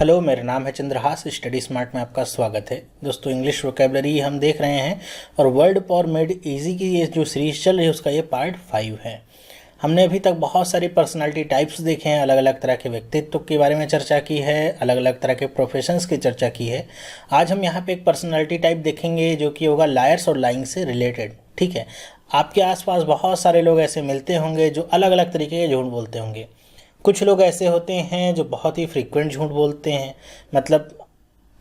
Hello, मेरा नाम है चंद्रहास। स्टडी स्मार्ट में आपका स्वागत है। दोस्तों, इंग्लिश वोकैबुलरी हम देख रहे हैं और वर्ड पावर मेड इजी की ये जो सीरीज चल रही है उसका ये पार्ट 5 है। हमने अभी तक बहुत सारी पर्सनालिटी टाइप्स देखे हैं, अलग अलग तरह के व्यक्तित्व के बारे में चर्चा की है, अलग अलग तरह के प्रोफेशंस की चर्चा की है। आज हम यहाँ पे एक पर्सनालिटी टाइप देखेंगे जो कि होगा लायर्स और लाइंग से रिलेटेड। ठीक है, आपके आसपास बहुत सारे लोग ऐसे मिलते होंगे जो अलग अलग तरीके के झूठ बोलते होंगे। कुछ लोग ऐसे होते हैं जो बहुत ही फ्रीक्वेंट झूठ बोलते हैं, मतलब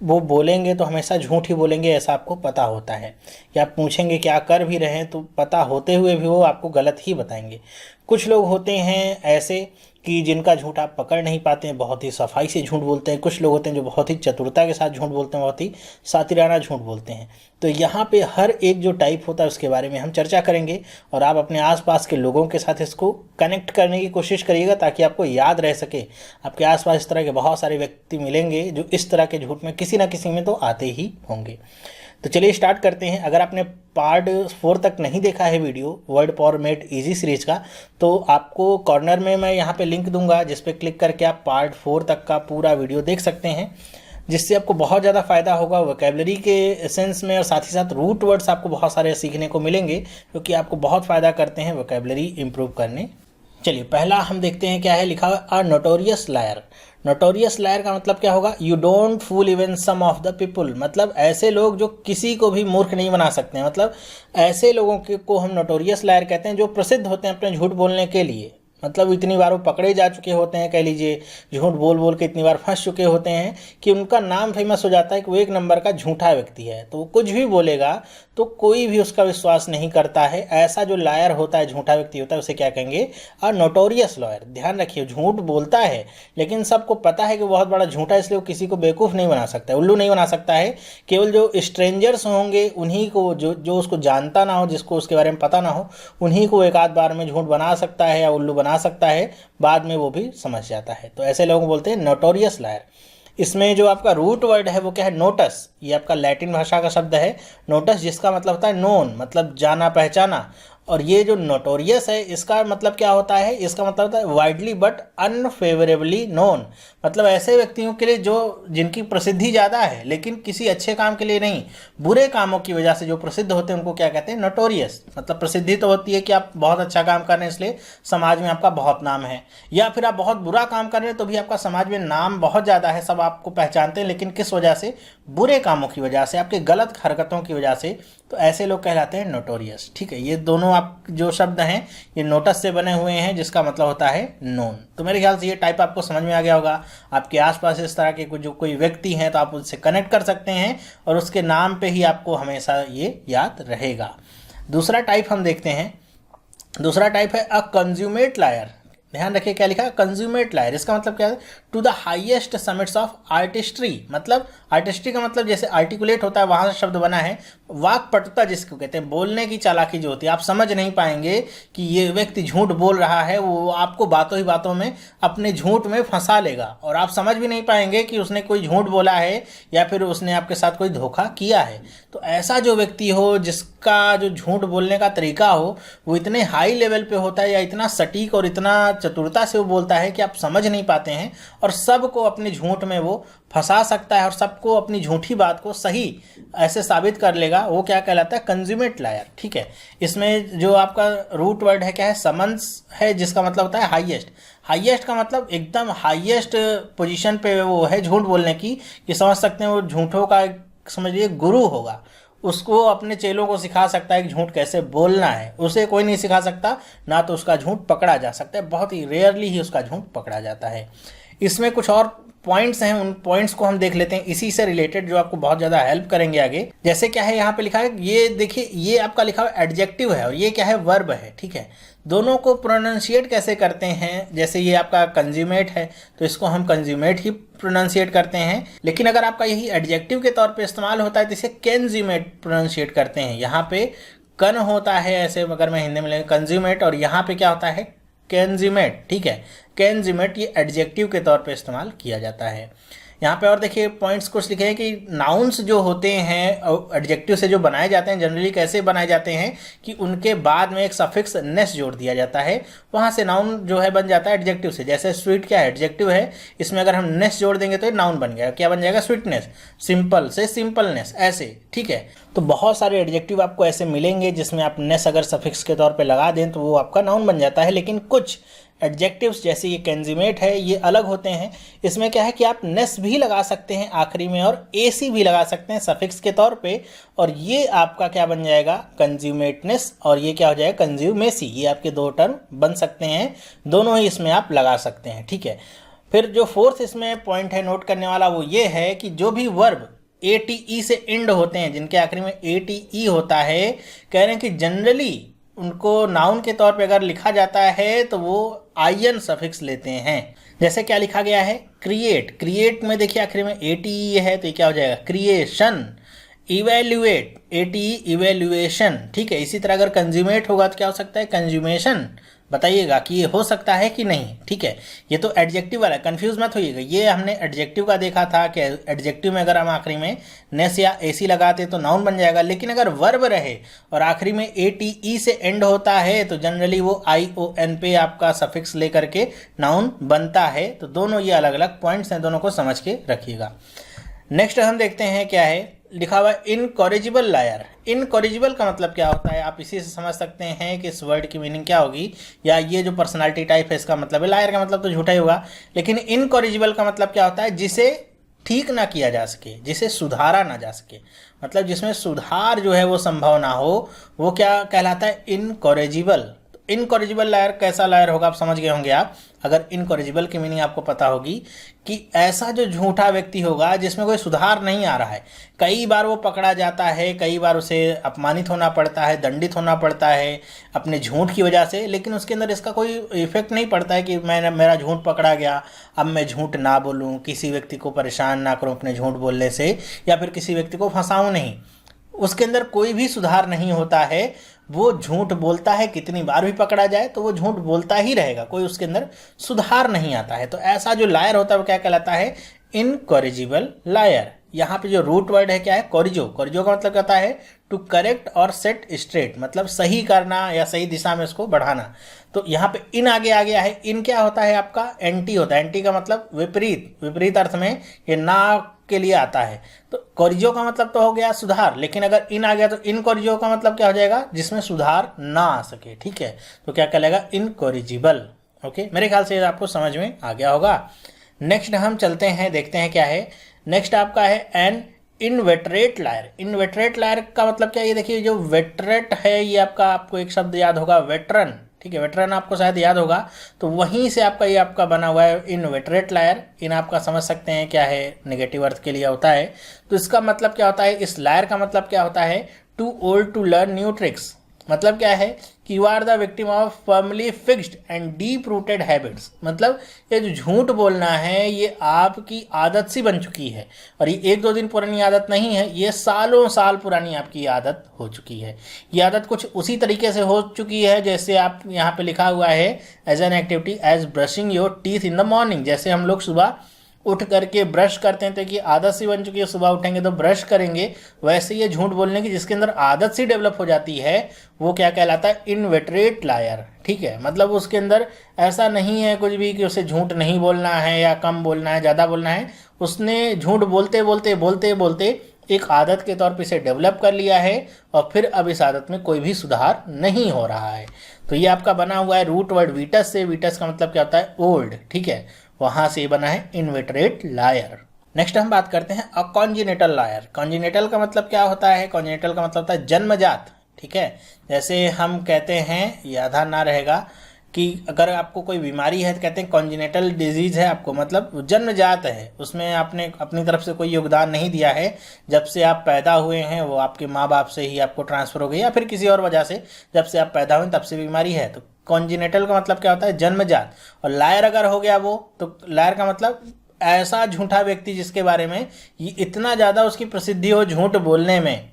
वो बोलेंगे तो हमेशा झूठ ही बोलेंगे, ऐसा आपको पता होता है। या आप पूछेंगे क्या कर भी रहे हैं तो पता होते हुए भी वो आपको गलत ही बताएंगे। कुछ लोग होते हैं ऐसे कि जिनका झूठ आप पकड़ नहीं पाते हैं, बहुत ही सफाई से झूठ बोलते हैं। कुछ लोग होते हैं जो बहुत ही चतुरता के साथ झूठ बोलते हैं, बहुत ही सातिराना झूठ बोलते हैं। तो यहाँ पे हर एक जो टाइप होता है उसके बारे में हम चर्चा करेंगे और आप अपने आसपास के लोगों के साथ इसको कनेक्ट करने की कोशिश करिएगा ताकि आपको याद रह सके। आपके आसपास इस तरह के बहुत सारे व्यक्ति मिलेंगे जो इस तरह के झूठ में किसी ना किसी में तो आते ही होंगे। तो चलिए स्टार्ट करते हैं। अगर आपने पार्ट 4 तक नहीं देखा है video word power made easy series का, तो आपको कॉर्नर में मैं यहाँ पे लिंक दूंगा जिस पे क्लिक करके आप पार्ट 4 तक का पूरा वीडियो देख सकते हैं, जिससे आपको बहुत ज़्यादा फ़ायदा होगा वोकैबुलरी के एसेंस में। और साथ ही साथ रूट वर्ड्स आपको बहुत सारे सीखने को मिलेंगे जो कि आपको बहुत फ़ायदा करते हैं वोकैबुलरी इंप्रूव करने। चलिए पहला हम देखते हैं क्या है। लिखा हुआ a notorious liar. Notorious liar का मतलब क्या होगा? You don't fool even some of the people. मतलब ऐसे लोग जो किसी को भी मूर्ख नहीं बना सकते हैं। मतलब ऐसे लोगों को हम नोटोरियस लायर कहते हैं जो प्रसिद्ध होते हैं अपने झूठ बोलने के लिए। मतलब इतनी बार वो पकड़े जा चुके होते हैं, कह लीजिए झूठ बोल बोल के इतनी बार फंस चुके होते हैं कि उनका नाम फेमस हो जाता है कि वो एक नंबर का झूठा व्यक्ति है। तो वो कुछ भी बोलेगा तो कोई भी उसका विश्वास नहीं करता है। ऐसा जो लायर होता है, झूठा व्यक्ति होता है, उसे क्या कहेंगे? अ नोटोरियस लायर। ध्यान रखिए, झूठ बोलता है लेकिन सबको पता है कि बहुत बड़ा झूठा है, इसलिए वो किसी को बेवकूफ़ नहीं बना सकता है, उल्लू नहीं बना सकता है। केवल जो स्ट्रेंजर्स होंगे उन्हीं को, जो उसको जानता ना हो, जिसको उसके बारे में पता ना हो, उन्हीं को एक आध बार में झूठ बना सकता है या उल्लू बना सकता है। बाद में वो भी समझ जाता है। तो ऐसे लोगों को बोलते हैं नोटोरियस लायर। इसमें जो आपका रूट वर्ड है वो क्या है? नोटस। ये आपका लैटिन भाषा का शब्द है नोटस, जिसका मतलब होता है नोन, मतलब जाना पहचाना। और ये जो नोटोरियस है इसका मतलब क्या होता है? इसका मतलब होता है वाइडली बट अनफेवरेबली नोन। मतलब ऐसे व्यक्तियों के लिए जो जिनकी प्रसिद्धि ज़्यादा है लेकिन किसी अच्छे काम के लिए नहीं, बुरे कामों की वजह से जो प्रसिद्ध होते हैं उनको क्या कहते हैं? नोटोरियस। मतलब प्रसिद्धि तो होती है कि आप बहुत अच्छा काम कर रहे हैं इसलिए समाज में आपका बहुत नाम है, या फिर आप बहुत बुरा काम कर रहे हैं तो भी आपका समाज में नाम बहुत ज़्यादा है, सब आपको पहचानते हैं, लेकिन किस वजह से? बुरे कामों की वजह से, आपके गलत हरकतों की वजह से। तो ऐसे लोग कहलाते हैं नोटोरियस। ठीक है, ये दोनों आप जो शब्द हैं ये नोटस से बने हुए हैं जिसका मतलब होता है नोन। तो मेरे ख्याल से ये टाइप आपको समझ में आ गया होगा। आपके आसपास इस तरह के जो कोई व्यक्ति हैं तो आप उससे कनेक्ट कर सकते हैं और उसके नाम पे ही आपको हमेशा ये याद रहेगा। दूसरा टाइप हम देखते हैं। दूसरा टाइप है अ कंज्यूमेट लायर। ध्यान रखिए क्या लिखा है? Consummate liar. इसका मतलब क्या है? To the highest summits of artistry. मतलब आर्टिस्ट्री का मतलब जैसे आर्टिकुलेट होता है, वहाँ से शब्द बना है। वाक्पटुता जिसको कहते हैं, बोलने की चालाकी जो होती है। आप समझ नहीं पाएंगे कि ये व्यक्ति झूठ बोल रहा है, वो आपको बातों ही बातों में अपने झूठ में फंसा लेगा और आप समझ भी नहीं पाएंगे कि उसने कोई झूठ बोला है या फिर उसने आपके साथ कोई धोखा किया है। तो ऐसा जो व्यक्ति हो जिसका जो झूठ बोलने का तरीका हो वो इतने हाई लेवल पे होता है या इतना सटीक और इतना चतुरता से वो बोलता है कि आप समझ नहीं पाते हैं और सबको अपने झूठ में वो फंसा सकता है और सबको अपनी झूठी बात को सही ऐसे साबित कर लेगा। वो क्या कहलाता है? Consummate liar. ठीक है, इसमें जो आपका रूट वर्ड है क्या है? समन्स है, जिसका मतलब होता है हाईएस्ट। हाईएस्ट का मतलब एकदम हाईएस्ट पोजीशन पे वो है झूठ बोलने की, कि समझ सकते हैं वो झूठों का समझ लीजिए गुरु होगा। उसको अपने चेलों को सिखा सकता है कि झूठ कैसे बोलना है, उसे कोई नहीं सिखा सकता, ना तो उसका झूठ पकड़ा जा सकता है, बहुत ही रेयरली ही उसका झूठ पकड़ा जाता है। इसमें कुछ और पॉइंट्स हैं, उन पॉइंट्स को हम देख लेते हैं इसी से रिलेटेड जो आपको बहुत ज़्यादा हेल्प करेंगे आगे। जैसे क्या है यहाँ पे लिखा है, ये देखिए, ये आपका लिखा हुआ एडजेक्टिव है और ये क्या है? वर्ब है। ठीक है, दोनों को प्रोनाउंशिएट कैसे करते हैं? जैसे ये आपका कंज्यूमेट है तो इसको हम कंज्यूमेट ही प्रोनाउंशिएट करते हैं, लेकिन अगर आपका यही एडजेक्टिव के तौर पे इस्तेमाल होता है तो इसे कैंज्यूमेट प्रोनाउंशिएट करते हैं। यहाँ पे कन होता है ऐसे, अगर मैं हिंदी में लें कंज्यूमेट, और यहाँ पे क्या होता है? कैंज्यूमेट। ठीक है, कंज्यूमेट ये एडजेक्टिव के तौर पे इस्तेमाल किया जाता है। यहाँ पे और देखिए पॉइंट्स कुछ लिखे हैं कि नाउन्स जो होते हैं एडजेक्टिव से जो बनाए जाते हैं जनरली कैसे बनाए जाते हैं कि उनके बाद में एक सफिक्स नेस जोड़ दिया जाता है, वहाँ से नाउन जो है बन जाता है एडजेक्टिव से। जैसे स्वीट क्या है, एडजेक्टिव है, इसमें अगर हम नेस जोड़ देंगे तो ये नाउन बन गया। क्या बन जाएगा, स्वीटनेस। सिंपल से सिंपलनेस, ऐसे, ठीक है। तो बहुत सारे एडजेक्टिव आपको ऐसे मिलेंगे जिसमें आप नेस अगर सफिक्स के तौर पे लगा दें तो वो आपका नाउन बन जाता है। लेकिन कुछ एडजेक्टिव्स जैसे ये कंज्यूमेट है ये अलग होते हैं। इसमें क्या है कि आप नेस भी लगा सकते हैं आखिरी में और एसी भी लगा सकते हैं सफिक्स के तौर पे, और ये आपका क्या बन जाएगा, कंज्यूमेटनेस, और ये क्या हो जाएगा, कंज्यूमेसी। ये आपके दो टर्म बन सकते हैं, दोनों ही इसमें आप लगा सकते हैं, ठीक है। फिर जो फोर्थ इसमें पॉइंट है नोट करने वाला वो ये है कि जो भी वर्ब ATE से एंड होते हैं, जिनके आखिरी में ATE होता है, कह रहे हैं कि जनरली उनको नाउन के तौर पे अगर लिखा जाता है तो वो IN सफिक्स लेते हैं। जैसे क्या लिखा गया है, क्रिएट। क्रिएट में देखिए आखिर में ATE है तो ये क्या हो जाएगा, क्रिएशन। इवेल्युएट, ATE इवेल्युएशन, ठीक है। इसी तरह अगर कंज्यूमेट होगा तो क्या हो सकता है, कंज्यूमेशन। बताइएगा कि ये हो सकता है कि नहीं, ठीक है। ये तो एडजेक्टिव वाला है, कंफ्यूज मत होइएगा। ये हमने एडजेक्टिव का देखा था कि एडजेक्टिव में अगर हम आखिरी में नेस या एसी लगाते तो नाउन बन जाएगा। लेकिन अगर वर्ब रहे और आखिरी में ATE से एंड होता है तो जनरली वो ION पे आपका सफिक्स लेकर के नाउन बनता है। तो दोनों ये अलग अलग पॉइंट्स हैं, दोनों को समझ के रखिएगा। नेक्स्ट हम देखते हैं क्या है, लिखा हुआ इनकॉरिजिबल लायर। इनकॉरिजिबल का मतलब क्या होता है, आप इसी से समझ सकते हैं कि इस वर्ड की मीनिंग क्या होगी, या ये जो पर्सनालिटी टाइप है इसका मतलब है। लायर का मतलब तो झूठा ही होगा, लेकिन इनकॉरिजिबल का मतलब क्या होता है, जिसे ठीक ना किया जा सके, जिसे सुधारा ना जा सके, मतलब जिसमें सुधार जो है वो संभव ना हो, वो क्या कहलाता है, इनकॉरिजिबल। इनकॉरिजिबल लायर कैसा लायर होगा आप समझ गए होंगे। आप अगर इनकॉरिजिबल की मीनिंग आपको पता होगी कि ऐसा जो झूठा व्यक्ति होगा जिसमें कोई सुधार नहीं आ रहा है, कई बार वो पकड़ा जाता है, कई बार उसे अपमानित होना पड़ता है, दंडित होना पड़ता है अपने झूठ की वजह से, लेकिन उसके अंदर इसका कोई इफेक्ट नहीं पड़ता है कि मेरा झूठ पकड़ा गया, अब मैं झूठ ना बोलूँ, किसी व्यक्ति को परेशान ना करूँ अपने झूठ बोलने से, या फिर किसी व्यक्ति को फंसाऊँ नहीं। उसके अंदर कोई भी सुधार नहीं होता है, वो झूठ बोलता है, कितनी बार भी पकड़ा जाए तो वो झूठ बोलता ही रहेगा, कोई उसके अंदर सुधार नहीं आता है। तो ऐसा जो लायर होता है वो क्या कहलाता है, इनकॉरिजिबल लायर। यहाँ पे जो रूट वर्ड है क्या है, कॉरिजो। कॉरिजो का मतलब कहता है टू करेक्ट और सेट स्ट्रेट, मतलब सही करना या सही दिशा में उसको बढ़ाना। तो यहाँ पे इन आगे आ गया है, इन क्या होता है आपका, एंटी होता है। एंटी का मतलब विपरीत, विपरीत अर्थ में ये ना के लिए आता है। तो कॉरिजो का मतलब तो हो गया सुधार, लेकिन अगर इन आ गया तो इनकॉरिजो का मतलब क्या हो जाएगा, जिसमें सुधार ना आ सके, ठीक है। तो क्या कहलाएगा, इनकॉरिजिबल। ओके, मेरे ख्याल से आपको समझ में आ गया होगा। नेक्स्ट हम चलते हैं, देखते हैं क्या है। नेक्स्ट आपका है an inveterate liar. Inveterate liar का मतलब क्या है, ये देखिए जो वेटरेट है ये आपको एक शब्द याद होगा, वेटरन, ठीक है। वेटरन आपको शायद याद होगा, तो वहीं से आपका ये आपका बना हुआ है इनवेटरेट लायर। इन आपका समझ सकते हैं क्या है, नेगेटिव अर्थ के लिए होता है। तो इसका मतलब क्या होता है, इस लायर का मतलब क्या होता है, too old to learn new tricks. मतलब क्या है कि you are the victim of firmly fixed and deep rooted habits. मतलब ये जो झूठ बोलना है ये आपकी आदत सी बन चुकी है, और ये एक दो दिन पुरानी आदत नहीं है, ये सालों साल पुरानी आपकी आदत हो चुकी है। ये आदत कुछ उसी तरीके से हो चुकी है जैसे आप यहाँ पे लिखा हुआ है as an activity as brushing your teeth in the morning. जैसे हम लोग सुबह उठ करके ब्रश करते हैं तो कि आदत सी बन चुकी है, सुबह उठेंगे तो ब्रश करेंगे, वैसे ये झूठ बोलने की जिसके अंदर आदत सी डेवलप हो जाती है वो क्या कहलाता है, इनवेटरेट लायर, ठीक है। मतलब उसके अंदर ऐसा नहीं है कुछ भी कि उसे झूठ नहीं बोलना है या कम बोलना है, ज़्यादा बोलना है, उसने झूठ बोलते बोलते बोलते बोलते एक आदत के तौर पर इसे डेवलप कर लिया है, और फिर अब इस आदत में कोई भी सुधार नहीं हो रहा है। तो ये आपका बना हुआ है रूट वर्ड वीटस से। वीटस का मतलब क्या होता है, ओल्ड, ठीक है, वहां से बना है इनवेटरेट लायर। नेक्स्ट हम बात करते हैं अ कॉन्जिनेटल लायर। कॉन्जिनेटल का मतलब क्या होता है, कॉन्जिनेटल का मतलब होता है जन्मजात, ठीक है। जैसे हम कहते हैं, ये आधार ना रहेगा कि अगर आपको कोई बीमारी है तो कहते हैं कॉन्जिनेटल डिजीज है आपको, मतलब जन्मजात है, उसमें आपने अपनी तरफ से कोई योगदान नहीं दिया है। जब से आप पैदा हुए हैं वो आपके माँ बाप से ही आपको ट्रांसफर हो गई, या फिर किसी और वजह से जब से आप पैदा हुए तब से बीमारी है। तो कॉन्जिनेटल का मतलब क्या होता है, जन्मजात। और लायर अगर हो गया वो, तो लायर का मतलब ऐसा झूठा व्यक्ति जिसके बारे में ये इतना ज़्यादा उसकी प्रसिद्धि हो झूठ बोलने में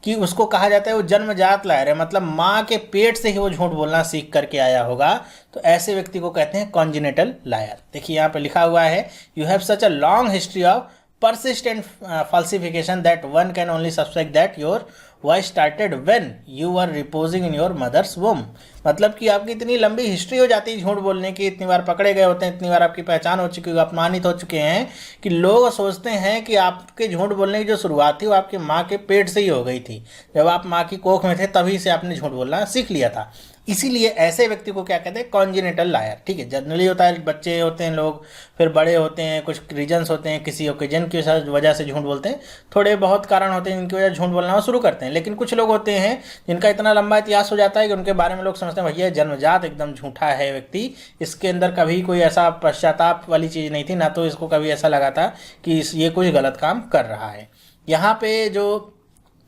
कि उसको कहा जाता है वो जन्मजात लायर है, मतलब माँ के पेट से ही वो झूठ बोलना सीख करके आया होगा, तो ऐसे व्यक्ति को कहते हैं कॉन्जिनेटल लायर। देखिए यहाँ पे लिखा हुआ है, you have such a long history of persistent falsification that one can only suspect that your voice started when you were reposing in your mother's womb। मतलब कि आपकी इतनी लंबी हिस्ट्री हो जाती है झूठ बोलने की, इतनी बार पकड़े गए होते हैं, इतनी बार आपकी पहचान हो चुकी है, अपमानित हो चुके हैं कि लोग सोचते हैं कि आपके झूठ बोलने की जो शुरुआत थी वो आपकी माँ के पेट से ही हो गई थी, जब आप माँ की कोख में थे तभी से आपने झूठ बोलना सीख लिया था। इसीलिए ऐसे व्यक्ति को क्या कहते हैं, कॉन्जिनेटल लायर। ठीक है, जनरली होता है बच्चे होते हैं लोग, फिर बड़े होते हैं, कुछ रीजन्स होते हैं, किसी ओकेजन की वजह से झूठ बोलते हैं, थोड़े बहुत कारण होते हैं जिनकी वजह से झूठ बोलना वो शुरू करते हैं। लेकिन कुछ लोग होते हैं जिनका इतना लंबा इतिहास हो जाता है कि उनके बारे में लोग समझते हैं भैया जन्मजात एकदम झूठा है व्यक्ति, इसके अंदर कभी कोई ऐसा पश्चाताप वाली चीज़ नहीं थी, ना तो इसको कभी ऐसा लगा था कि ये कुछ गलत काम कर रहा है। यहाँ पे जो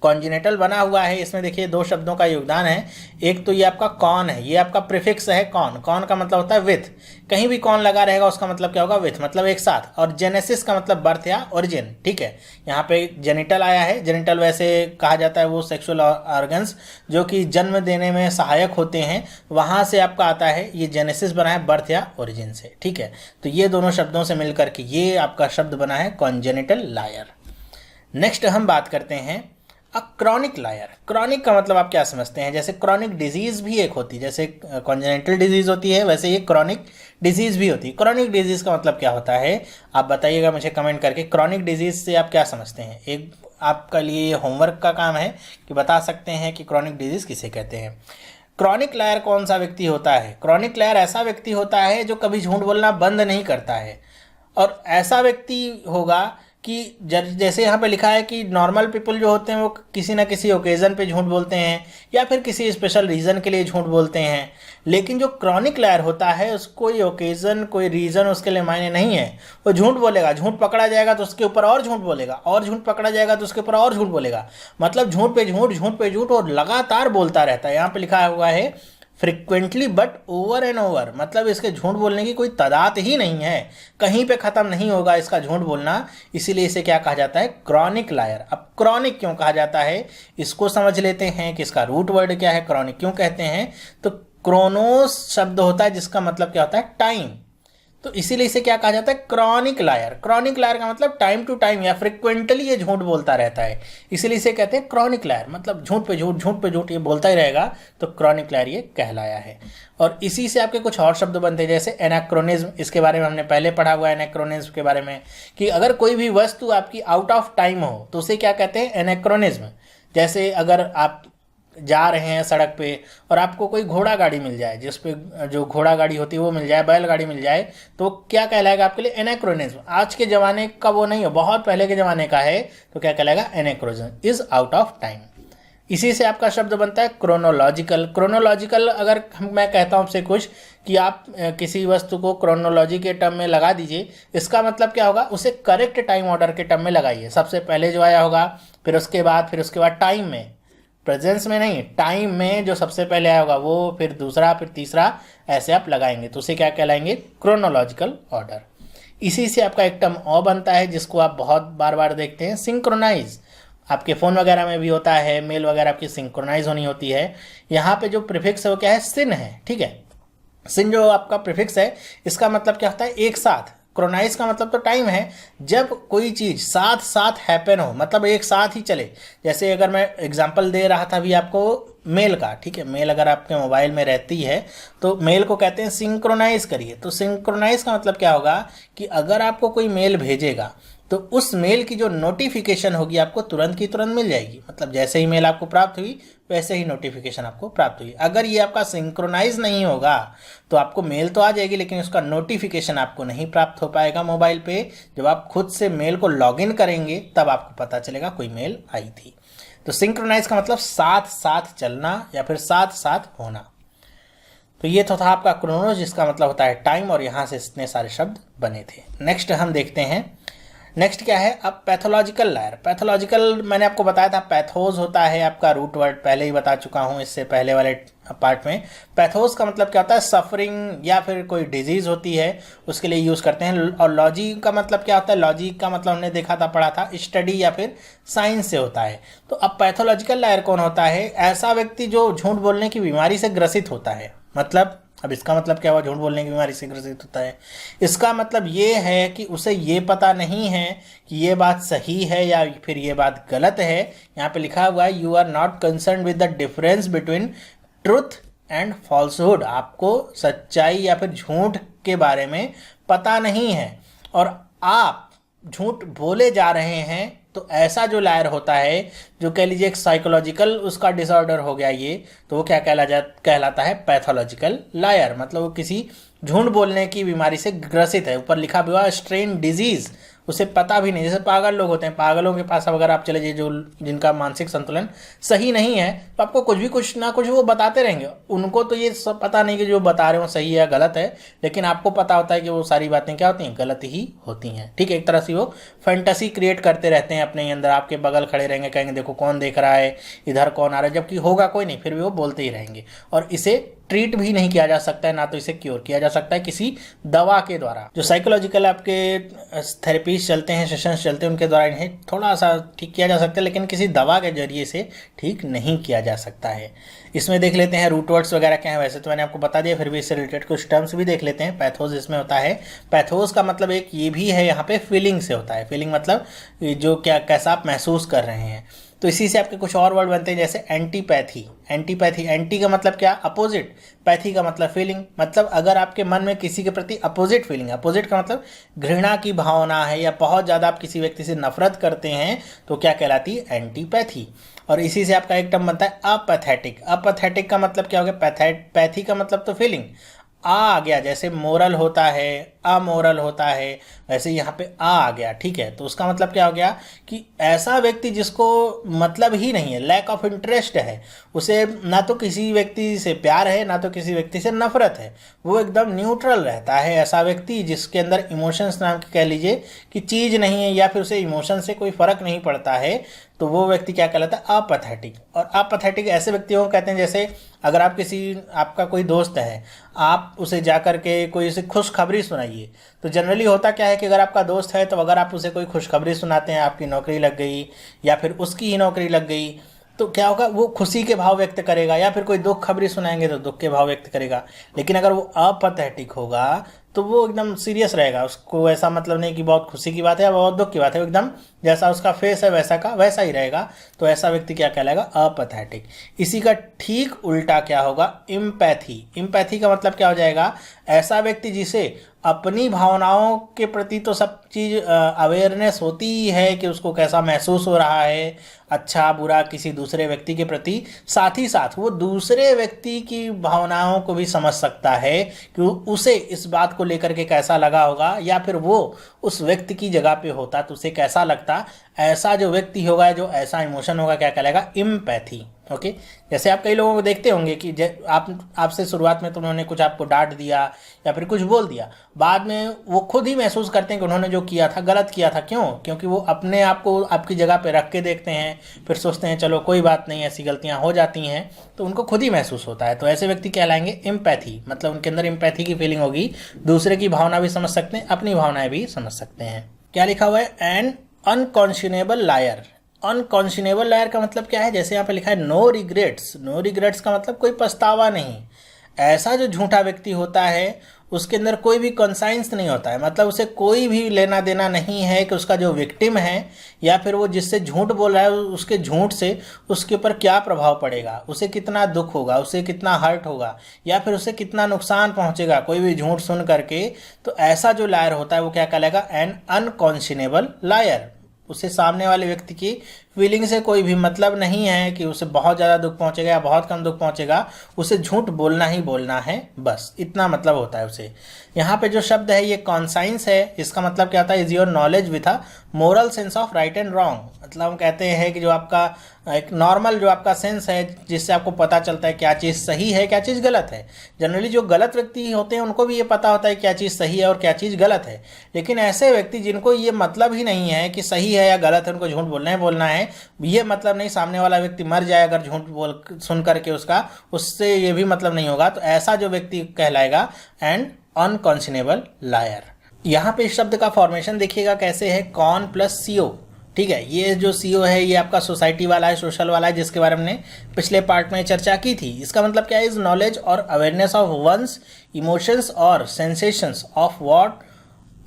कॉन्जिनेटल बना हुआ है इसमें देखिए दो शब्दों का योगदान है। एक तो ये आपका कॉन है, ये आपका प्रीफिक्स है कॉन, कॉन का मतलब होता है विथ, कहीं भी कॉन लगा रहेगा उसका मतलब क्या होगा, विथ, मतलब एक साथ। और जेनेसिस का मतलब बर्थ या ओरिजिन। ठीक है, यहाँ पे जेनिटल आया है, जेनिटल वैसे कहा जाता है वो सेक्सुअल ऑर्गन्स जो कि जन्म देने में सहायक होते हैं, वहाँ से आपका आता है ये जेनेसिस बना है बर्थ या ओरिजिन से। ठीक है, तो ये दोनों शब्दों से मिलकर के ये आपका शब्द बना है कॉन्जेनिटल लायर। नेक्स्ट हम बात करते हैं क्रॉनिक लायर। क्रॉनिक का मतलब आप क्या समझते हैं, जैसे क्रॉनिक डिजीज भी एक होती है, जैसे कॉन्जेनिटल डिजीज होती है वैसे ये क्रॉनिक डिजीज भी होती है। क्रॉनिक डिजीज का मतलब क्या होता है आप बताइएगा मुझे कमेंट करके, क्रॉनिक डिजीज से आप क्या समझते हैं। एक आपका लिए होमवर्क का काम है कि बता सकते हैं कि क्रॉनिक डिजीज किसे कहते हैं। क्रॉनिक लायर कौन सा व्यक्ति होता है, क्रॉनिक लायर ऐसा व्यक्ति होता है जो कभी झूठ बोलना बंद नहीं करता है, और ऐसा व्यक्ति होगा कि जैसे यहाँ पे लिखा है कि नॉर्मल पीपल जो होते हैं वो किसी ना किसी ओकेज़न पे झूठ बोलते हैं या फिर किसी स्पेशल रीज़न के लिए झूठ बोलते हैं, लेकिन जो क्रॉनिक लायर होता है उसको कोई ओकेज़न कोई रीज़न उसके लिए मायने नहीं है, वो झूठ बोलेगा, झूठ पकड़ा जाएगा तो उसके ऊपर और झूठ बोलेगा, और झूठ पकड़ा जाएगा तो उसके ऊपर और झूठ बोलेगा, मतलब झूठ पे झूठ, झूठ पे झूठ, और लगातार बोलता रहता है। यहाँ पे लिखा हुआ है frequently but over and over, मतलब इसके झूठ बोलने की कोई तादाद ही नहीं है, कहीं पे ख़त्म नहीं होगा इसका झूठ बोलना, इसीलिए इसे क्या कहा जाता है, क्रॉनिक लायर। अब क्रॉनिक क्यों कहा जाता है इसको समझ लेते हैं कि इसका रूट वर्ड क्या है, क्रॉनिक क्यों कहते हैं। तो क्रोनोस शब्द होता है जिसका मतलब क्या होता है, टाइम, तो इसीलिए इसे क्या कहा जाता है, क्रॉनिक लायर। क्रॉनिक लायर का मतलब टाइम टू टाइम या फ्रिक्वेंटली ये झूठ बोलता रहता है, इसीलिए इसे कहते हैं क्रॉनिक लायर, मतलब झूठ पे झूठ, झूठ पे झूठ ये बोलता ही रहेगा, तो क्रॉनिक लायर ये कहलाया है। और इसी से आपके कुछ और शब्द बनते हैं, जैसे एनाक्रोनिज्म, इसके बारे में हमने पहले पढ़ा हुआ है एनाक्रोनिज्म के बारे में, कि अगर कोई भी वस्तु आपकी आउट ऑफ टाइम हो तो उसे क्या कहते हैं, एनाक्रोनिज्म। जैसे अगर आप जा रहे हैं सड़क पे और आपको कोई घोड़ा गाड़ी मिल जाए, जिस पे जो घोड़ा गाड़ी होती है वो मिल जाए, बैलगाड़ी मिल जाए, तो क्या कहलाएगा आपके लिए, एनाक्रोनिज्म। आज के ज़माने का वो नहीं है, बहुत पहले के ज़माने का है, तो क्या कहलाएगा, anachronism, is out of time. इसी से आपका शब्द बनता है क्रोनोलॉजिकल। क्रोनोलॉजिकल अगर मैं कहता हूँ आपसे कुछ कि आप किसी वस्तु को क्रोनोलॉजी के टर्म में लगा दीजिए, इसका मतलब क्या होगा, उसे करेक्ट टाइम ऑर्डर के टर्म में लगाइए। सबसे पहले जो आया होगा, फिर उसके बाद टाइम में, प्रेजेंस में नहीं, टाइम में जो सबसे पहले आया होगा वो, फिर दूसरा, फिर तीसरा, ऐसे आप लगाएंगे तो उसे क्या कहलाएंगे, क्रोनोलॉजिकल ऑर्डर। इसी से आपका एक टर्म और बनता है जिसको आप बहुत बार बार देखते हैं, सिंक्रोनाइज। आपके फ़ोन वगैरह में भी होता है, मेल वगैरह आपकी सिंक्रोनाइज होनी होती है। यहाँ पे जो प्रीफिक्स है वो क्या है, सिन है। ठीक है, सिन जो आपका प्रीफिक्स है इसका मतलब क्या होता है, एक साथ। क्रोनाइज का मतलब तो टाइम है, जब कोई चीज़ साथ साथ हैपन हो, मतलब एक साथ ही चले। जैसे अगर मैं एग्जांपल दे रहा था अभी आपको मेल का, ठीक है, मेल अगर आपके मोबाइल में रहती है तो मेल को कहते हैं सिंक्रोनाइज करिए। तो सिंक्रोनाइज का मतलब क्या होगा कि अगर आपको कोई मेल भेजेगा तो उस मेल की जो नोटिफिकेशन होगी आपको तुरंत की तुरंत मिल जाएगी, मतलब जैसे ही मेल आपको प्राप्त हुई वैसे ही नोटिफिकेशन आपको प्राप्त हुई। अगर ये आपका सिंक्रोनाइज नहीं होगा तो आपको मेल तो आ जाएगी लेकिन उसका नोटिफिकेशन आपको नहीं प्राप्त हो पाएगा मोबाइल पे। जब आप खुद से मेल को लॉगिन करेंगे तब आपको पता चलेगा कोई मेल आई थी। तो सिंक्रोनाइज का मतलब साथ साथ चलना या फिर साथ साथ होना। तो ये तो था आपका क्रोनोस, जिसका मतलब होता है टाइम, और यहाँ से इतने सारे शब्द बने थे। नेक्स्ट हम देखते हैं नेक्स्ट क्या है, अब पैथोलॉजिकल लायर। पैथोलॉजिकल मैंने आपको बताया था, पैथोज होता है आपका रूट वर्ड, पहले ही बता चुका हूँ इससे पहले वाले पार्ट में। पैथोज का मतलब क्या होता है, सफरिंग या फिर कोई डिजीज होती है उसके लिए यूज़ करते हैं। और लॉजी का मतलब क्या होता है, लॉजी का मतलब हमने देखा था, पढ़ा था, स्टडी या फिर साइंस से होता है। तो अब पैथोलॉजिकल लायर कौन होता है, ऐसा व्यक्ति जो झूठ बोलने की बीमारी से ग्रसित होता है। मतलब अब इसका मतलब क्या हुआ, झूठ बोलने की बीमारी से ग्रसित होता है, इसका मतलब ये है कि उसे ये पता नहीं है कि ये बात सही है या फिर ये बात गलत है। यहाँ पे लिखा हुआ है, you are not concern with the difference between truth and falsehood. आपको सच्चाई या फिर झूठ के बारे में पता नहीं है और आप झूठ बोले जा रहे हैं। तो ऐसा जो लायर होता है, जो कह लीजिए एक साइकोलॉजिकल उसका डिसऑर्डर हो गया ये, तो वो क्या कहलाता है, पैथोलॉजिकल लायर। मतलब वो किसी झूठ बोलने की बीमारी से ग्रसित है। ऊपर लिखा भी हुआ स्ट्रेन डिजीज, उसे पता भी नहीं। जैसे पागल लोग होते हैं, पागलों के पास अगर आप चले जाइए, जो जिनका मानसिक संतुलन सही नहीं है, तो आपको कुछ ना कुछ वो बताते रहेंगे। उनको तो ये सब पता नहीं कि जो बता रहे हो सही है या गलत है, लेकिन आपको पता होता है कि वो सारी बातें क्या होती हैं, गलत ही होती हैं। ठीक है, एक तरह से वो फैंटेसी क्रिएट करते रहते हैं अपने अंदर। आपके बगल खड़े रहेंगे, कहेंगे देखो कौन देख रहा है, इधर कौन आ रहा है, जबकि होगा कोई नहीं, फिर भी वो बोलते ही रहेंगे। और इसे ट्रीट भी नहीं किया जा सकता है, ना तो इसे क्योर किया जा सकता है किसी दवा के द्वारा। जो साइकोलॉजिकल आपके थेरेपीज चलते हैं, सेशंस चलते हैं, उनके द्वारा इन्हें थोड़ा सा ठीक किया जा सकता है, लेकिन किसी दवा के जरिए से ठीक नहीं किया जा सकता है। इसमें देख लेते हैं रूट वर्ड्स वगैरह क्या है। वैसे तो मैंने आपको बता दिया, फिर भी इससे रिलेटेड कुछ टर्म्स भी देख लेते हैं। पैथोज इसमें होता है, पैथोज का मतलब एक ये भी है यहाँ पे, फीलिंग से होता है। फीलिंग मतलब जो क्या कैसा आप महसूस कर रहे हैं। तो इसी से आपके कुछ और वर्ड बनते हैं, जैसे एंटीपैथी। एंटीपैथी, एंटी का मतलब क्या, अपोजिट, पैथी का मतलब फीलिंग। मतलब अगर आपके मन में किसी के प्रति अपोजिट फीलिंग, अपोजिट का मतलब घृणा की भावना है या बहुत ज़्यादा आप किसी व्यक्ति से नफरत करते हैं, तो क्या कहलाती है, एंटीपैथी। और इसी से आपका एक टर्म बनता है अपैथेटिक। अपैथेटिक का मतलब क्या हो गया, पैथी का मतलब तो फीलिंग, आ गया, जैसे मोरल होता है, अमोरल होता है, वैसे यहाँ पे आ गया। ठीक है, तो उसका मतलब क्या हो गया कि ऐसा व्यक्ति जिसको मतलब ही नहीं है, लैक ऑफ इंटरेस्ट है, उसे ना तो किसी व्यक्ति से प्यार है ना तो किसी व्यक्ति से नफरत है, वो एकदम न्यूट्रल रहता है। ऐसा व्यक्ति जिसके अंदर इमोशंस नाम की कह लीजिए कि चीज़ नहीं है, या फिर उसे इमोशन से कोई फर्क नहीं पड़ता है, तो वो व्यक्ति क्या कहलाता है, अपैथेटिक। और अपैथेटिक ऐसे व्यक्तियों को कहते हैं, जैसे अगर आप आपका कोई दोस्त है, आप उसे जा कर के कोई उसे खुशखबरी सुनाइए, तो जनरली होता क्या है कि अगर आपका दोस्त है, तो अगर आप उसे कोई खुशखबरी सुनाते हैं, आपकी नौकरी लग गई या फिर उसकी ही नौकरी लग गई, तो क्या होगा, वो खुशी के भाव व्यक्त करेगा। या फिर कोई दुख खबरी सुनाएंगे तो दुख के भाव व्यक्त करेगा। लेकिन अगर वो अपैथेटिक होगा तो वो एकदम सीरियस रहेगा, उसको ऐसा मतलब नहीं कि बहुत खुशी की बात है या बहुत दुख की बात है, एकदम जैसा उसका फेस है वैसा का वैसा ही रहेगा। तो ऐसा व्यक्ति क्या कहलाएगा, अपैथेटिक। इसी का ठीक उल्टा क्या होगा, इम्पैथी। इम्पैथी का मतलब क्या हो जाएगा, ऐसा व्यक्ति जिसे अपनी भावनाओं के प्रति तो सब चीज़ अवेयरनेस होती ही है कि उसको कैसा महसूस हो रहा है, अच्छा बुरा किसी दूसरे व्यक्ति के प्रति, साथ ही साथ वो दूसरे व्यक्ति की भावनाओं को भी समझ सकता है कि उसे इस बात को लेकर के कैसा लगा होगा, या फिर वो उस व्यक्ति की जगह पे होता तो उसे कैसा लगता। ऐसा जो व्यक्ति होगा, जो ऐसा इमोशन होगा, क्या कहलाएगा, इम्पैथी। ओके, जैसे आप कई लोगों को देखते होंगे कि आपसे शुरुआत में तो उन्होंने कुछ आपको डांट दिया या फिर कुछ बोल दिया, बाद में वो खुद ही महसूस करते हैं कि उन्होंने जो किया था गलत किया था। क्यों? क्योंकि वो अपने आप को आपकी जगह पे रख के देखते हैं, फिर सोचते हैं चलो कोई बात नहीं, ऐसी गलतियां हो जाती हैं, तो उनको खुद ही महसूस होता है। तो ऐसे व्यक्ति कहलाएंगे इम्पैथी। मतलब उनके अंदर इम्पैथी की फीलिंग होगी, दूसरे की भावना भी समझ सकते हैं, अपनी भावनाएं भी समझ सकते हैं। क्या लिखा हुआ है, एन अनकॉन्शनेबल लायर। अनकॉन्शनेबल लायर का मतलब क्या है, जैसे यहाँ पे लिखा है नो रिग्रेट्स। नो रिग्रेट्स का मतलब कोई पछतावा नहीं। ऐसा जो झूठा व्यक्ति होता है उसके अंदर कोई भी कॉन्साइंस नहीं होता है, मतलब उसे कोई भी लेना देना नहीं है कि उसका जो विक्टिम है या फिर वो जिससे झूठ बोल रहा है उसके झूठ से उसके ऊपर क्या प्रभाव पड़ेगा, उसे कितना दुख होगा, उसे कितना हर्ट होगा, या फिर उसे कितना नुकसान पहुंचेगा कोई भी झूठ सुन करके। तो ऐसा जो लायर होता है वो क्या कहलाएगा, एन अनकॉन्शनेबल लायर। उसे सामने वाले व्यक्ति की फीलिंग से कोई भी मतलब नहीं है कि उसे बहुत ज़्यादा दुख पहुंचेगा या बहुत कम दुख पहुंचेगा, उसे झूठ बोलना ही बोलना है, बस इतना मतलब होता है उसे। यहाँ पे जो शब्द है ये कॉन्साइंस है, इसका मतलब क्या होता है, is your knowledge with a moral sense of right and wrong. मतलब हम कहते हैं कि जो आपका एक नॉर्मल जो आपका सेंस है जिससे आपको पता चलता है क्या चीज़ सही है क्या चीज़ गलत है। जनरली जो गलत व्यक्ति होते हैं उनको भी ये पता होता है क्या चीज़ सही है और क्या चीज़ गलत है, लेकिन ऐसे व्यक्ति जिनको ये मतलब ही नहीं है कि सही है या गलत है, उनको झूठ बोलना है, ये मतलब नहीं सामने वाला व्यक्ति मर जाए अगर झूठ बोल सुन करके उससे ये भी मतलब नहीं होगा, तो ऐसा जो व्यक्ति कहलाएगा एंड अनकॉन्शनेबल लायर। यहाँ पे इस शब्द का फॉर्मेशन देखिएगा कैसे है, कॉन प्लस सीओ। ठीक है, ये जो सीओ है ये आपका सोसाइटी वाला है, सोशल वाला है, जिसके बारे में हमने पिछले पार्ट में चर्चा की थी। इसका मतलब क्या है, इज नॉलेज और अवेयरनेस ऑफ वंस इमोशंस और sensations of what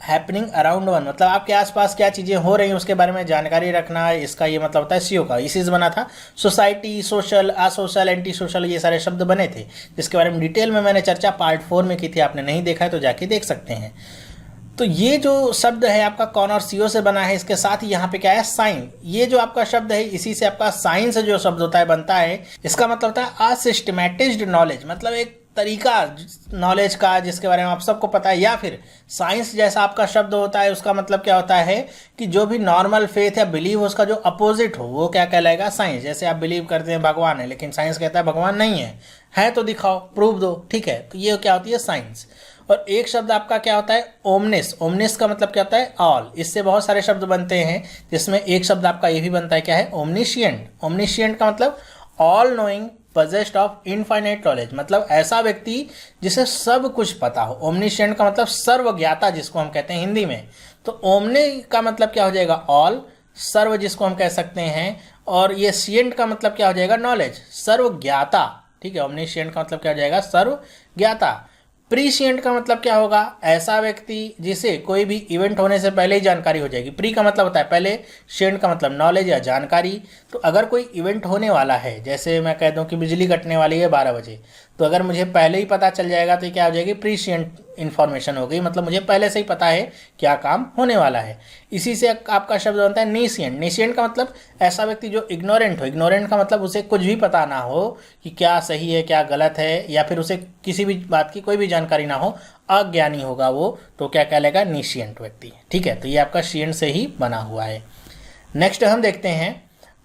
happening around one, मतलब आपके आसपास क्या चीज़ें हो रही हैं उसके बारे में जानकारी रखना, इसका ये मतलब होता है सीओ का। इसी से बना था सोसाइटी, सोशल, असोशल, एंटी सोशल, ये सारे शब्द बने थे, जिसके बारे में डिटेल में मैंने चर्चा पार्ट 4 में की थी। आपने नहीं देखा है तो जाके देख सकते हैं। तो ये जो शब्द है आपका कॉन और सीओ से बना है, इसके साथ ही यहाँ पे क्या है, साइन। ये जो आपका शब्द है इसी से आपका साइंस जो शब्द होता है बनता है। इसका मतलब होता है असिस्टमैटिज्ड नॉलेज, मतलब एक तरीका नॉलेज का जिसके बारे में आप सबको पता है। या फिर साइंस जैसा आपका शब्द होता है, उसका मतलब क्या होता है कि जो भी नॉर्मल फेथ या बिलीव उसका जो अपोजिट हो वो क्या कहलाएगा, साइंस। जैसे आप बिलीव करते हैं भगवान है, लेकिन साइंस कहता है भगवान नहीं है तो दिखाओ, प्रूफ दो, ठीक है, तो ये क्या होती है, साइंस। और एक शब्द आपका क्या होता है, ओमनिस। ओमनिस का मतलब क्या होता है, ऑल। इससे बहुत सारे शब्द बनते हैं, जिसमें एक शब्द आपका ये भी बनता है, क्या है, ओमनिशिएंट। ओमनिशिएंट का मतलब all knowing, possessed of infinite knowledge, मतलब ऐसा व्यक्ति जिसे सब कुछ पता हो। ओमनिशिएंट का मतलब सर्वज्ञाता जिसको हम कहते हैं हिंदी में। तो ओमने का मतलब क्या हो जाएगा, ऑल, सर्व जिसको हम कह सकते हैं, और ये शिएंट का मतलब क्या हो जाएगा, नॉलेज, सर्वज्ञाता। ठीक है, ओमनिशिएंट का मतलब क्या हो जाएगा, सर्वज्ञाता। प्रीशिएंट का मतलब क्या होगा, ऐसा व्यक्ति जिसे कोई भी इवेंट होने से पहले ही जानकारी हो जाएगी। प्री का मतलब होता है पहले, शिएंट का मतलब नॉलेज या जानकारी। तो अगर कोई इवेंट होने वाला है, जैसे मैं कह दूं कि बिजली कटने वाली है 12 बजे, तो अगर मुझे पहले ही पता चल जाएगा तो क्या हो जाएगी, प्रीशिएंट इन्फॉर्मेशन हो गई, मतलब मुझे पहले से ही पता है क्या काम होने वाला है। इसी से आपका शब्द बनता है नीशिएंट। नीशिएंट का मतलब ऐसा व्यक्ति जो इग्नोरेंट हो। इग्नोरेंट का मतलब उसे कुछ भी पता ना हो कि क्या सही है क्या गलत है, या फिर उसे किसी भी बात की कोई भी जानकारी ना हो, अज्ञानी होगा वो, तो क्या कहलाएगा, नीशिएंट व्यक्ति। ठीक है, तो ये आपका शिएंट से ही बना हुआ है। नेक्स्ट हम देखते हैं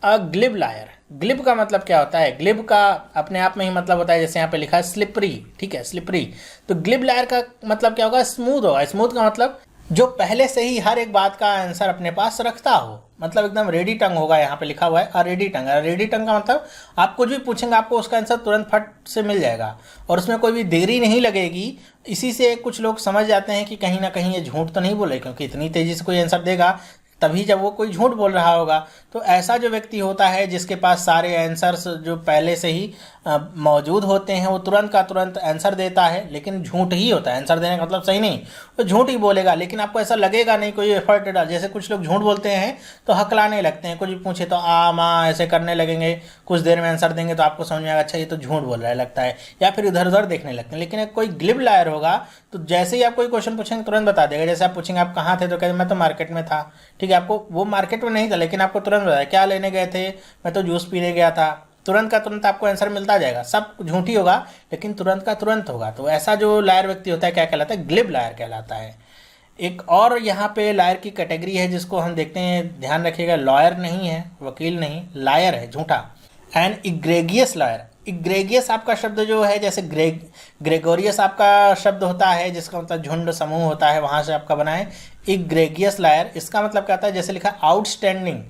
अ ग्लिब लायर। ग्लिब का मतलब क्या होता है, ग्लिब का अपने आप में ही मतलब होता है, जैसे यहाँ पे लिखा है स्लिपरी। ठीक है, स्लिपरी। तो ग्लिब लायर का मतलब क्या होगा, स्मूथ होगा। स्मूथ का मतलब जो पहले से ही हर एक बात का आंसर अपने पास रखता हो, मतलब एकदम रेडी टंग होगा। यहाँ पे लिखा हुआ है रेडी टंग। रेडी टंग का मतलब आप कुछ भी पूछेंगे आपको उसका आंसर तुरंत फट से मिल जाएगा, और उसमें कोई भी देरी नहीं लगेगी। इसी से कुछ लोग समझ जाते हैं कि कहीं ना कहीं ये झूठ तो नहीं बोले, क्योंकि इतनी तेजी से कोई आंसर देगा तभी जब वो कोई झूठ बोल रहा होगा। तो ऐसा जो व्यक्ति होता है जिसके पास सारे आंसर्स जो पहले से ही मौजूद होते हैं, वो तुरंत का तुरंत आंसर देता है, लेकिन झूठ ही होता है। आंसर देने का मतलब सही नहीं, वो झूठ ही बोलेगा, लेकिन आपको ऐसा लगेगा नहीं कोई एफर्ट डाल। जैसे कुछ लोग झूठ बोलते हैं तो हकलाने लगते हैं, कुछ भी पूछे तो माँ ऐसे करने लगेंगे, कुछ देर में आंसर देंगे तो आपको समझ में आएगा अच्छा ये तो झूठ बोल रहा है लगता है, या फिर इधर उधर देखने लगते हैं। लेकिन एक कोई ग्लिब लायर होगा तो जैसे ही आप कोई क्वेश्चन पूछेंगे तुरंत बता देगा। जैसे आप पूछेंगे आप कहाँ थे, तो कहते मैं तो मार्केट में था। ठीक है, आपको वो मार्केट में नहीं था, लेकिन आपको तुरंत बताया क्या लेने गए थे, मैं तो जूस पीने गया था। तुरंत का तुरंत आपको आंसर मिलता जाएगा। सब झूठ ही होगा लेकिन तुरंत का तुरंत होगा। तो ऐसा जो लायर व्यक्ति होता है क्या कहलाता है, ग्लिब लायर कहलाता है। एक और यहाँ पे लायर की कैटेगरी है जिसको हम देखते हैं, ध्यान रखिएगा, लॉयर नहीं है, वकील नहीं, लायर है, झूठा। And इग्रेगियस lawyer. इग्रेगियस आपका शब्द जो है, जैसे ग्रेगोरियस आपका शब्द होता है जिसका मतलब झुंड समूह होता है, वहाँ से आपका बना है इग्रेगियस लायर। इसका मतलब क्या होता है, जैसे लिखा आउटस्टैंडिंग।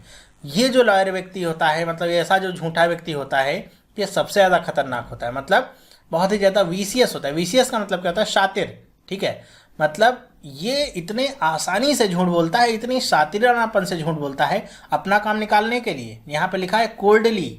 ये जो लॉयर व्यक्ति होता है, मतलब ऐसा जो झूठा व्यक्ति होता है, ये सबसे ज़्यादा खतरनाक होता है, मतलब बहुत ही ज़्यादा वीसियस होता है। वीसियस का मतलब क्या होता है, शातिर। ठीक है, मतलब ये इतने आसानी से झूठ बोलता है, इतनी शातिरानापन से झूठ बोलता है अपना काम निकालने के लिए। यहाँ पे लिखा है कोल्डली।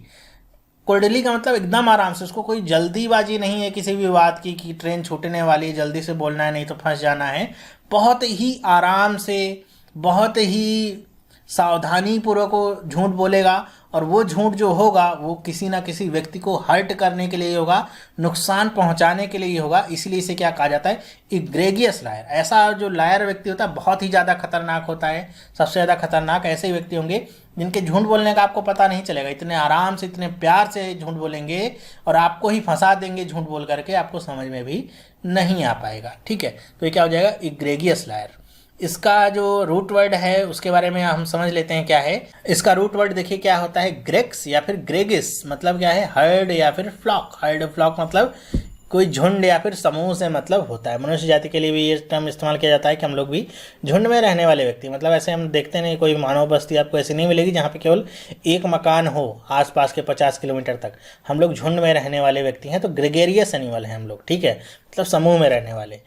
कोल्डली का मतलब एकदम आराम से, उसको कोई जल्दीबाजी नहीं है किसी भी बात की कि ट्रेन छूटने वाली है, जल्दी से बोलना है नहीं तो फंस जाना है। बहुत ही आराम से, बहुत ही सावधानी पूर्वक वो झूठ बोलेगा, और वो झूठ जो होगा वो किसी ना किसी व्यक्ति को हर्ट करने के लिए होगा, नुकसान पहुंचाने के लिए होगा। इसलिए इसे क्या कहा जाता है, इग्रेगियस लायर। ऐसा जो लायर व्यक्ति होता है बहुत ही ज़्यादा खतरनाक होता है। सबसे ज़्यादा खतरनाक ऐसे ही व्यक्ति होंगे जिनके झूठ बोलने का आपको पता नहीं चलेगा, इतने आराम से इतने प्यार से झूठ बोलेंगे और आपको ही फंसा देंगे झूठ बोल करके, आपको समझ में भी नहीं आ पाएगा। ठीक है, तो ये क्या हो जाएगा, इग्रेगियस लायर। इसका जो रूट वर्ड है उसके बारे में हम समझ लेते हैं क्या है। इसका रूट वर्ड देखिए क्या होता है, ग्रेक्स या फिर ग्रेगिस, मतलब क्या है, हर्ड या फिर फ्लॉक। हर्ड फ्लॉक मतलब कोई झुंड या फिर समूह से मतलब होता है। मनुष्य जाति के लिए भी ये टर्म इस्तेमाल किया जाता है कि हम लोग भी झुंड में रहने वाले व्यक्ति, मतलब ऐसे हम देखते नहीं, कोई मानव बस्ती आपको ऐसी नहीं मिलेगी जहाँ पे केवल एक मकान हो आसपास के 50 किलोमीटर तक। हम लोग झुंड में रहने वाले व्यक्ति हैं, तो ग्रेगेरियस एनिमल हैं हम लोग, ठीक है, मतलब समूह में रहने वाले।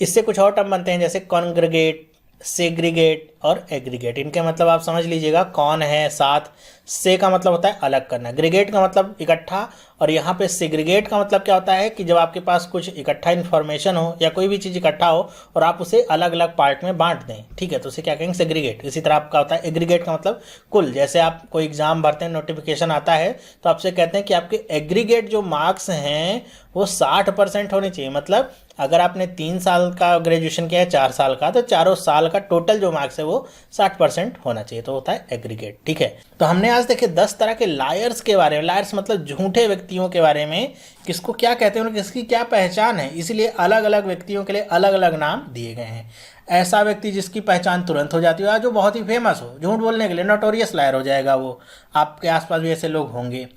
इससे कुछ और टर्म बनते हैं जैसे कॉन्ग्रीगेट, सेग्रीगेट और एग्रीगेट। इनके मतलब आप समझ लीजिएगा, कौन है साथ, से का मतलब होता है अलग करना, ग्रीगेट का मतलब इकट्ठा, और यहाँ पे सेग्रीगेट का मतलब क्या होता है कि जब आपके पास कुछ इकट्ठा इन्फॉर्मेशन हो या कोई भी चीज़ इकट्ठा हो और आप उसे अलग अलग पार्ट में बांट दें, ठीक है, तो उसे क्या कहेंगे, सेग्रीगेट। इसी तरह आपका होता है एग्रीगेट का मतलब कुल। जैसे आप कोई एग्जाम भरते हैं, नोटिफिकेशन आता है तो आपसे कहते हैं कि आपके एग्रीगेट जो मार्क्स हैं वो 60% होने चाहिए। मतलब अगर आपने 3 साल का ग्रेजुएशन किया है, 4 साल का, तो चारों साल का टोटल जो मार्क्स है वो 60% होना चाहिए, तो होता है एग्रीगेट, ठीक है। तो हमने आज देखे 10 तरह के लायर्स के बारे में। लायर्स मतलब झूठे व्यक्तियों के बारे में, किसको क्या कहते हैं और किसकी क्या पहचान है, इसलिए अलग अलग व्यक्तियों के लिए अलग अलग नाम दिए गए हैं। ऐसा व्यक्ति जिसकी पहचान तुरंत हो जाती है, जो बहुत ही फेमस हो झूठ बोलने के लिए, नोटोरियस लायर हो जाएगा वो। आपके आसपास भी ऐसे लोग होंगे।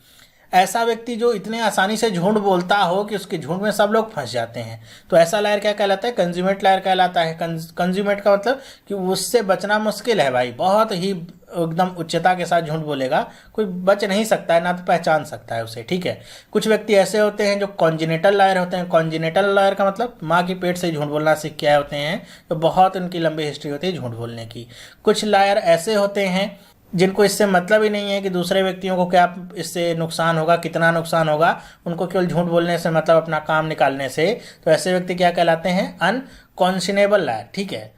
ऐसा व्यक्ति जो इतने आसानी से झूठ बोलता हो कि उसके झूठ में सब लोग फंस जाते हैं, तो ऐसा लायर क्या कहलाता है, कंज्यूमेट लायर कहलाता है। कंज्यूमेट का मतलब कि उससे बचना मुश्किल है भाई, बहुत ही एकदम उच्चता के साथ झूठ बोलेगा, कोई बच नहीं सकता है, ना तो पहचान सकता है उसे, ठीक है। कुछ व्यक्ति ऐसे होते हैं जो कॉन्जिनेटल लायर होते हैं। कॉन्जिनेटल लायर का मतलब माँ की पेट से झूठ बोलना सीख के आए होते हैं, तो बहुत उनकी लंबी हिस्ट्री होती है झूठ बोलने की। कुछ लायर ऐसे होते हैं जिनको इससे मतलब ही नहीं है कि दूसरे व्यक्तियों को क्या इससे नुकसान होगा, कितना नुकसान होगा, उनको केवल झूठ बोलने से मतलब अपना काम निकालने से। तो ऐसे व्यक्ति क्या कहलाते हैं, अनकॉन्शनेबल लायर, ठीक है।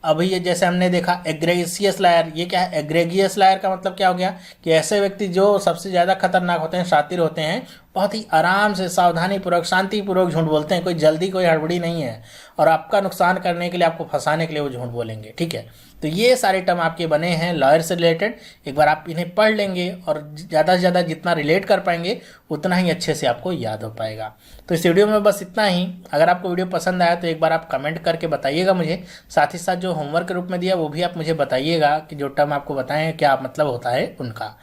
अभी ये जैसे हमने देखा एग्रेगियस लायर, ये क्या है, एग्रेगियस लायर का मतलब क्या हो गया कि ऐसे व्यक्ति जो सबसे ज़्यादा खतरनाक होते हैं, शातिर होते हैं, बहुत ही आराम से, सावधानी पूर्वक, शांतिपूर्वक झूठ बोलते हैं, कोई जल्दी, कोई हड़बड़ी नहीं है, और आपका नुकसान करने के लिए, आपको फंसाने के लिए वो झूठ बोलेंगे, ठीक है। तो ये सारे टर्म आपके बने हैं लॉयर से रिलेटेड। एक बार आप इन्हें पढ़ लेंगे और ज़्यादा से ज़्यादा जितना रिलेट कर पाएंगे उतना ही अच्छे से आपको याद हो पाएगा। तो इस वीडियो में बस इतना ही। अगर आपको वीडियो पसंद आया तो एक बार आप कमेंट करके बताइएगा मुझे, साथ ही साथ जो होमवर्क के रूप में दिया वो भी आप मुझे बताइएगा कि जो टर्म आपको बताएं क्या मतलब होता है उनका।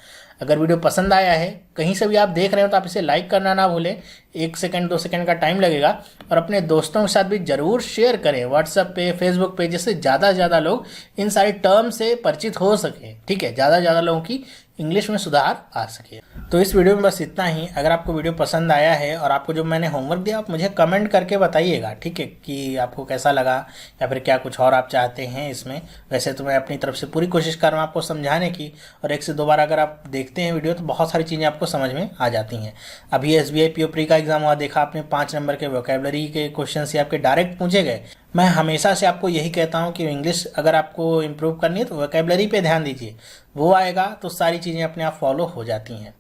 अगर वीडियो पसंद आया है, कहीं से भी आप देख रहे हो, तो आप इसे लाइक करना ना भूलें, 1 सेकंड 2 सेकंड का टाइम लगेगा, और अपने दोस्तों के साथ भी ज़रूर शेयर करें व्हाट्सएप पे, फेसबुक पे, जिससे ज़्यादा से ज़्यादा लोग इन सारे टर्म से परिचित हो सकें, ठीक है, ज़्यादा से ज़्यादा लोगों की इंग्लिश में सुधार आ सके। तो इस वीडियो में बस इतना ही। अगर आपको वीडियो पसंद आया है और आपको जो मैंने होमवर्क दिया, आप मुझे कमेंट करके बताइएगा, ठीक है, कि आपको कैसा लगा या फिर क्या कुछ और आप चाहते हैं इसमें। वैसे तो मैं अपनी तरफ से पूरी कोशिश कर रहा हूँ आपको समझाने की, और 1 से 2 बार अगर आप देखते हैं वीडियो तो बहुत सारी चीज़ें आपको समझ में आ जाती हैं। अभी SBI PO प्री का एग्जाम हुआ, देखा आपने 5 नंबर के वोकैबुलरी के क्वेश्चन से आपके डायरेक्ट पूछे गए। मैं हमेशा से आपको यही कहता हूँ कि इंग्लिश अगर आपको इम्प्रूव करनी है तो वोकैबुलरी पे ध्यान दीजिए, वो आएगा तो सारी चीज़ें अपने आप फॉलो हो जाती हैं।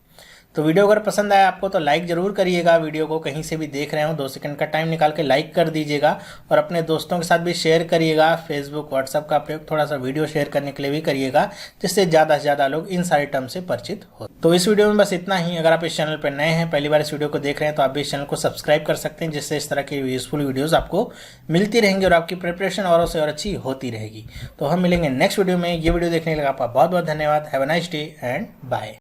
तो वीडियो अगर पसंद आया आपको तो लाइक ज़रूर करिएगा। वीडियो को कहीं से भी देख रहे हो 2 सेकंड का टाइम निकाल के लाइक कर दीजिएगा, और अपने दोस्तों के साथ भी शेयर करिएगा। फेसबुक, व्हाट्सएप का प्रयोग थोड़ा सा वीडियो शेयर करने के लिए भी करिएगा, जिससे ज़्यादा से ज़्यादा लोग इन सारे टर्म से परिचित हो। तो इस वीडियो में बस इतना ही। अगर आप इस चैनल पर नए हैं, पहली बार इस वीडियो को देख रहे हैं, तो आप भी इस चैनल को सब्सक्राइब कर सकते हैं, जिससे इस तरह की यूजफुल वीडियोज़ आपको मिलती रहेंगी और आपकी प्रिपरेशन और से और अच्छी होती रहेगी। तो हम मिलेंगे नेक्स्ट वीडियो में। ये वीडियो देखने के लिए आपका बहुत बहुत धन्यवाद। Have a nice day and bye.